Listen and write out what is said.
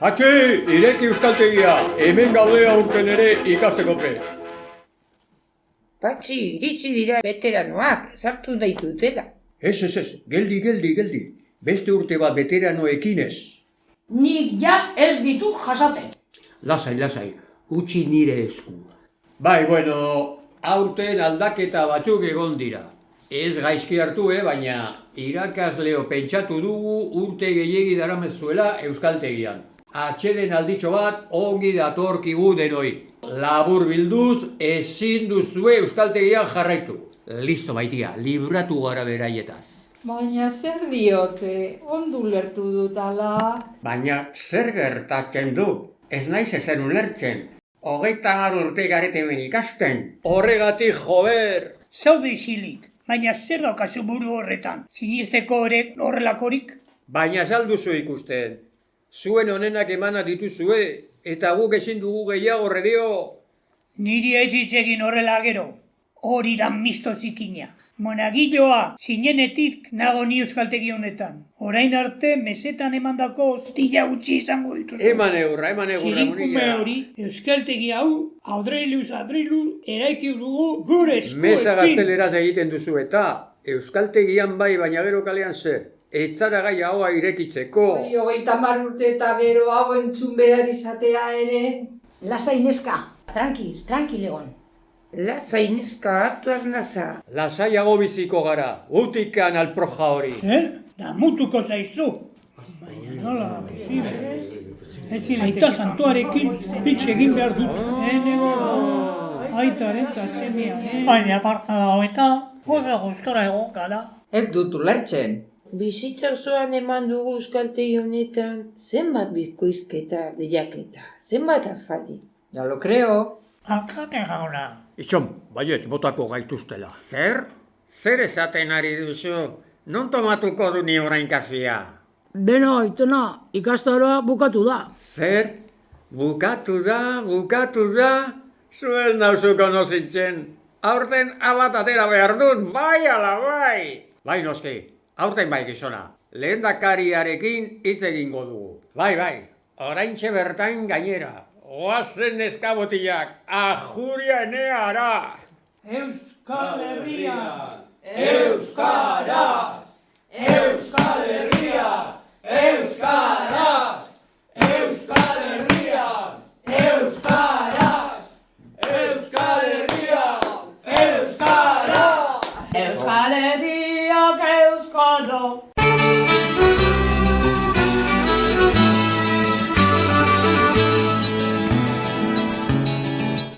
Hatxe, ireki euskaltegia, hemen gaude aurten ere ikasteko prest. Patxi, iritsi dira veteranoak, sartu nahi dutela. Ez, geldi. Beste urte bat veteranoekin ez. Nik ja ez ditu jasaten. Lasai, utzi nire esku. Bai, bueno, aurten aldaketa batzuk egon dira. Ez gaizki hartu, baina irakasleo pentsatu dugu urte gehiegi daramezuela euskaltegian. Atxeden alditxo bat ongi datorkigu denoi. Labur bilduz, ezin duzue euskaltegian jarraitu. Listo baitia, libratu gara beraietaz. Baina zer diote, ondu lertu dut ala. Baina zer gertatzen du? Ez naiz ezer ulertzen. 30 urte garete hemen ikasten. Horregatik jober. Zaude isilik, baina zer daukazu buru horretan? Sinisteko ere horrelakorik? Baina salduzu ikusten. Zuen onenak emana dituzue, eta guk ezin dugu gehiago redio. Niri ez hitz egin horrela gero. Hori da misto zikina. Monagiloa, zinenetik nago ni euskaltegi honetan. Orain arte mesetan emandako ostilla utzi izango dituzu. Eman eurra. Zirinkume hori, euskaltegi hau, adreiluz, eraiki dugu gure eskuekin. Mesa gazteleraz egiten duzu eta, euskaltegian bai, baina gero kalean zer. Ez zara gai ahoa irekitzeko. 30 urte eta gero hau entzun behar izatea ere. Lasai neska, tranquil egon. Lasai neska hartu arnaza. Lasaiago biziko gara, utikan alproja hori. Damutuko zaizu. Baina nola da posible. Aita santuarekin hitz egin behar dut. Aitaren eta semearen. Baina parka dago eta goza gustora egon gara. Ez dut ulertzen. Bizitza osoan eman dugu euskaltegi honetan, zenbat bikoizketa, lehiaketa, zenbat afari. Ja lo creo. Alkate jauna. Itxon, baiet, botako gaituztela. Zer? Zer esaten ari duzu? Non tomatuko du ni orain kafia? Beno, aitona, ikastaroa bukatu da. Zer? Bukatu da? Zuen nauzu konozitzen. Aurten abat atera behar dut, bai ala bai. Bai noski, aurten bai gizona. Lehendakariarekin hitz egingo dugu. Bai, oraintxe bertain gainera. Oazen neskabotiak, ajuria eneara! Euskal Herria! Euskaraz! Euskal Herria!